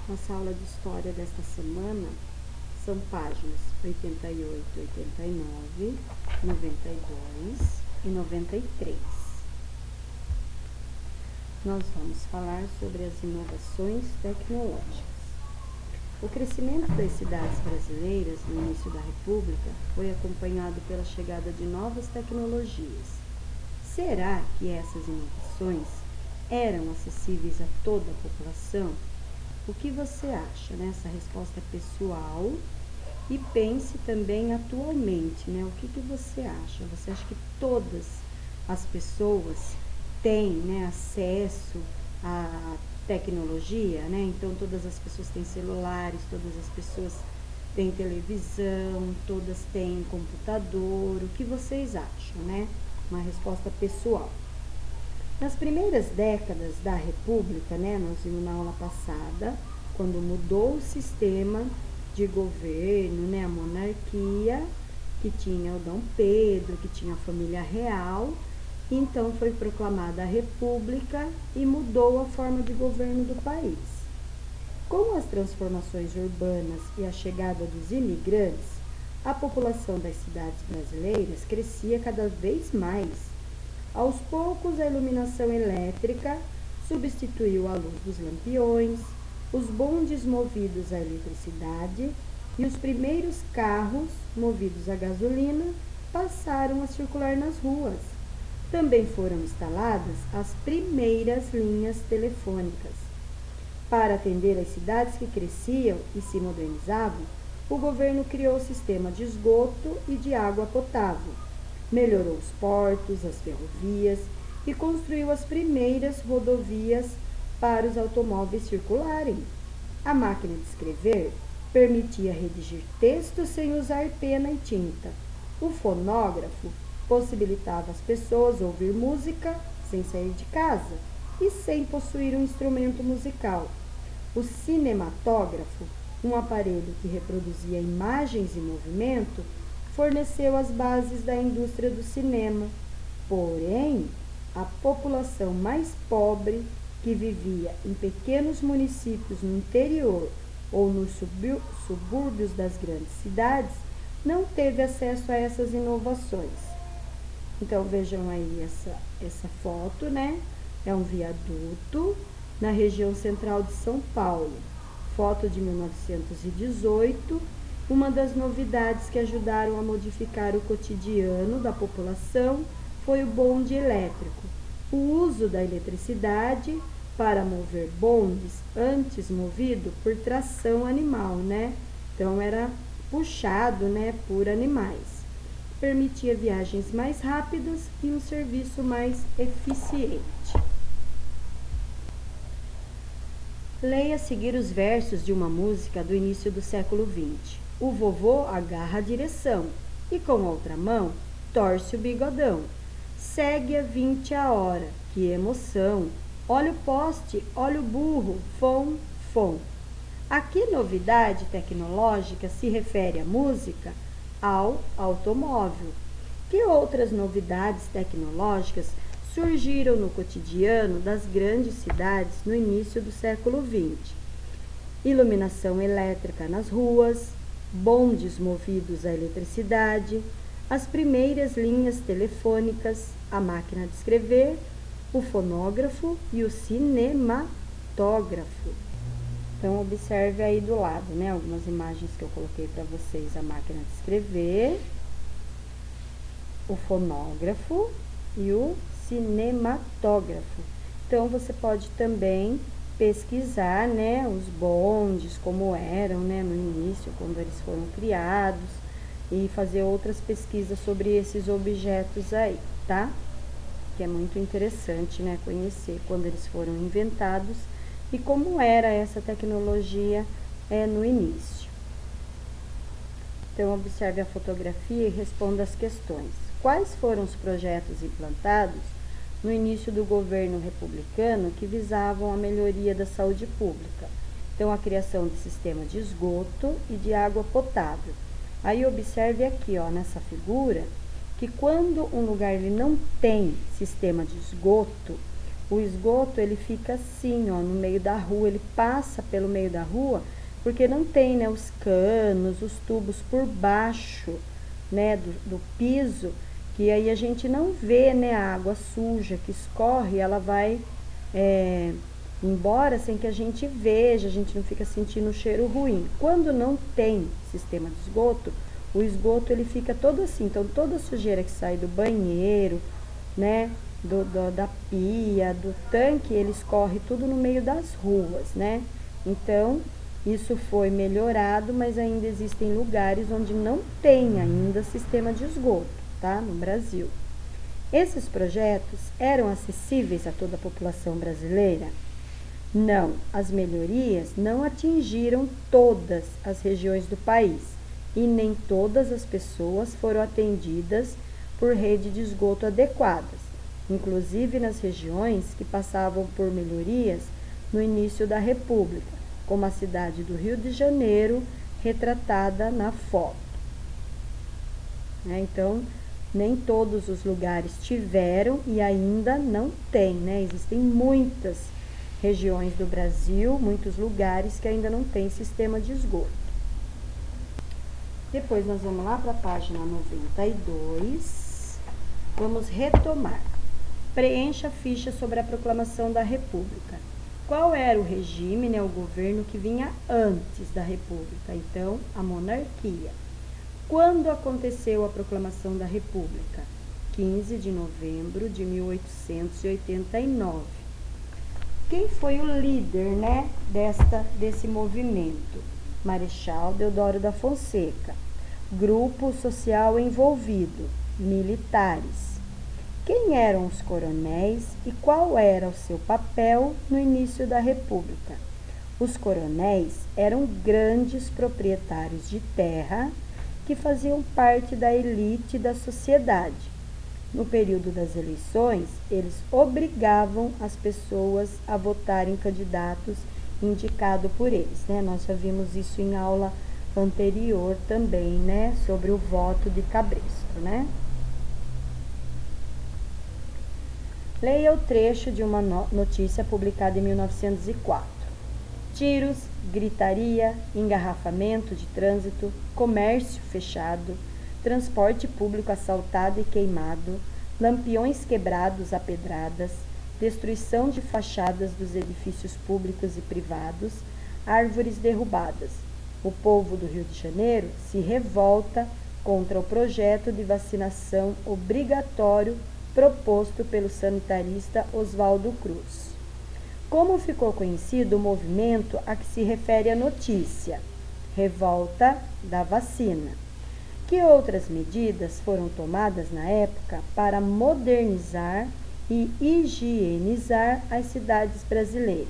Nossa aula de história desta semana são páginas 88, 89, 92 e 93. Nós vamos falar sobre as inovações tecnológicas. O crescimento das cidades brasileiras no início da República foi acompanhado pela chegada de novas tecnologias. Será que essas inovações eram acessíveis a toda a população? O que você acha, né? Essa resposta é pessoal e pense também atualmente, né? O que você acha? Você acha que todas as pessoas têm, né, acesso à tecnologia, né? Então todas as pessoas têm celulares, todas as pessoas têm televisão, todas têm computador. O que vocês acham, né? Uma resposta pessoal. Nas primeiras décadas da República, né, nós vimos na aula passada, quando mudou o sistema de governo, né, a monarquia, que tinha o Dom Pedro, que tinha a família real, então foi proclamada a República e mudou a forma de governo do país. Com as transformações urbanas e a chegada dos imigrantes, a população das cidades brasileiras crescia cada vez mais. Aos poucos, a iluminação elétrica substituiu a luz dos lampiões, os bondes movidos à eletricidade e os primeiros carros movidos a gasolina passaram a circular nas ruas. Também foram instaladas as primeiras linhas telefônicas. Para atender as cidades que cresciam e se modernizavam, o governo criou o sistema de esgoto e de água potável. Melhorou os portos, as ferrovias e construiu as primeiras rodovias para os automóveis circularem. A máquina de escrever permitia redigir textos sem usar pena e tinta. O fonógrafo possibilitava às pessoas ouvir música sem sair de casa e sem possuir um instrumento musical. O cinematógrafo, um aparelho que reproduzia imagens em movimento, forneceu as bases da indústria do cinema. Porém, a população mais pobre, que vivia em pequenos municípios no interior ou nos subúrbios das grandes cidades, não teve acesso a essas inovações. Então, vejam aí essa foto, né? É um viaduto na região central de São Paulo. Foto de 1918. Uma das novidades que ajudaram a modificar o cotidiano da população foi o bonde elétrico. O uso da eletricidade para mover bondes, antes movido por tração animal, né? Então era puxado, né, por animais. Permitia viagens mais rápidas e um serviço mais eficiente. Leia a seguir os versos de uma música do início do século XX. O vovô agarra a direção e com a outra mão torce o bigodão. Segue a 20 a hora, que emoção! Olha o poste, olha o burro, fom, fom. A que novidade tecnológica se refere a música? Ao automóvel. Que outras novidades tecnológicas surgiram no cotidiano das grandes cidades no início do século XX? Iluminação elétrica nas ruas, bondes movidos à eletricidade, as primeiras linhas telefônicas, a máquina de escrever, o fonógrafo e o cinematógrafo. Então, observe aí do lado, né, algumas imagens que eu coloquei para vocês: a máquina de escrever, o fonógrafo e o cinematógrafo. Então, você pode também pesquisar, né, os bondes, como eram, né, no início, quando eles foram criados, e fazer outras pesquisas sobre esses objetos aí, tá? Que é muito interessante, né, conhecer quando eles foram inventados e como era essa tecnologia no início. Então, observe a fotografia e responda as questões. Quais foram os projetos implantados no início do governo republicano que visavam a melhoria da saúde pública? Então, a criação de sistema de esgoto e de água potável. Aí, observe aqui, ó, nessa figura, que quando um lugar ele não tem sistema de esgoto, o esgoto ele fica assim, ó, no meio da rua, ele passa pelo meio da rua, porque não tem, né, os canos, os tubos por baixo, né, do piso, que aí a gente não vê, né, a água suja que escorre, ela vai embora sem que a gente veja, a gente não fica sentindo o cheiro ruim. Quando não tem sistema de esgoto, o esgoto ele fica todo assim, então toda a sujeira que sai do banheiro, né, da pia, do tanque, ele escorre tudo no meio das ruas, né? Então, isso foi melhorado, mas ainda existem lugares onde não tem ainda sistema de esgoto, tá? No Brasil. Esses projetos eram acessíveis a toda a população brasileira? Não, as melhorias não atingiram todas as regiões do país e nem todas as pessoas foram atendidas por rede de esgoto adequadas, inclusive nas regiões que passavam por melhorias no início da República, como a cidade do Rio de Janeiro, retratada na foto. Então, nem todos os lugares tiveram e ainda não tem, né? Existem muitas regiões do Brasil, muitos lugares que ainda não tem sistema de esgoto. Depois nós vamos lá para a página 92. Vamos retomar. Preencha a ficha sobre a proclamação da República. Qual era o regime, né, o governo que vinha antes da República? Então, a monarquia. Quando aconteceu a proclamação da República? 15 de novembro de 1889. Quem foi o líder, né, desse movimento? Marechal Deodoro da Fonseca. Grupo social envolvido, militares. Quem eram os coronéis e qual era o seu papel no início da República? Os coronéis eram grandes proprietários de terra que faziam parte da elite da sociedade. No período das eleições, eles obrigavam as pessoas a votarem candidatos indicados por eles, né? Nós já vimos isso em aula anterior também, né? Sobre o voto de cabresto, né? Leia o trecho de uma notícia publicada em 1904. Tiros, gritaria, engarrafamento de trânsito, comércio fechado, transporte público assaltado e queimado, lampiões quebrados a pedradas, destruição de fachadas dos edifícios públicos e privados, árvores derrubadas. O povo do Rio de Janeiro se revolta contra o projeto de vacinação obrigatório proposto pelo sanitarista Oswaldo Cruz. Como ficou conhecido o movimento a que se refere a notícia? Revolta da vacina. Que outras medidas foram tomadas na época para modernizar e higienizar as cidades brasileiras?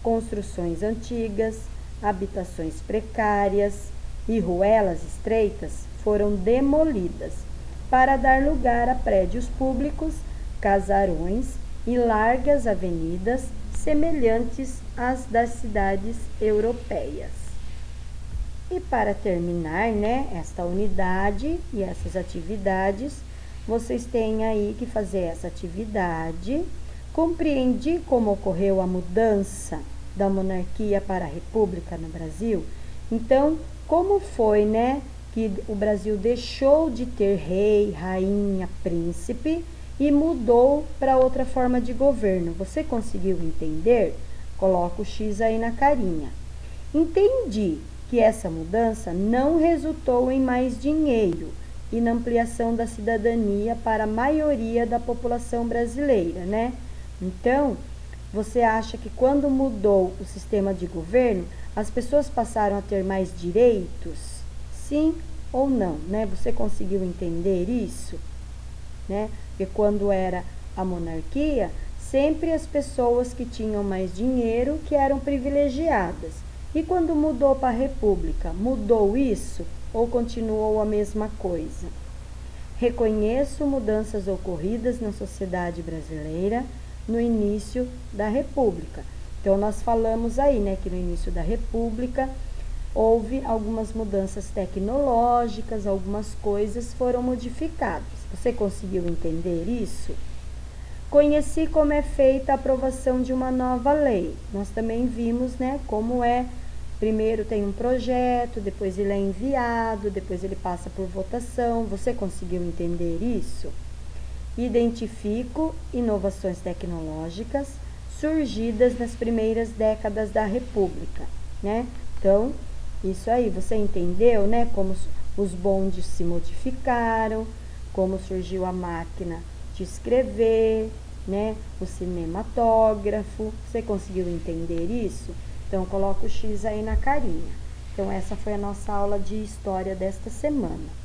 Construções antigas, habitações precárias e ruelas estreitas foram demolidas para dar lugar a prédios públicos, casarões e largas avenidas semelhantes às das cidades europeias. E para terminar, né, esta unidade e essas atividades, vocês têm aí que fazer essa atividade. Compreendi como ocorreu a mudança da monarquia para a república no Brasil? Então, como foi, né, que o Brasil deixou de ter rei, rainha, príncipe e mudou para outra forma de governo? Você conseguiu entender? Coloca o X aí na carinha. Entendi que essa mudança não resultou em mais dinheiro e na ampliação da cidadania para a maioria da população brasileira, né? Então, você acha que quando mudou o sistema de governo, as pessoas passaram a ter mais direitos? Sim ou não, né? Você conseguiu entender isso? Né? Porque quando era a monarquia, sempre as pessoas que tinham mais dinheiro que eram privilegiadas. E quando mudou para a república, mudou isso ou continuou a mesma coisa? Reconheço mudanças ocorridas na sociedade brasileira no início da república. Então, nós falamos aí, né, que no início da república houve algumas mudanças tecnológicas, algumas coisas foram modificadas. Você conseguiu entender isso? Conheci como é feita a aprovação de uma nova lei. Nós também vimos, né, como é. Primeiro tem um projeto, depois ele é enviado, depois ele passa por votação. Você conseguiu entender isso? Identifico inovações tecnológicas surgidas nas primeiras décadas da República, né? Então, isso aí, você entendeu, né? Como os bondes se modificaram, como surgiu a máquina de escrever, né? O cinematógrafo. Você conseguiu entender isso? Então, coloca o X aí na carinha. Então, essa foi a nossa aula de história desta semana.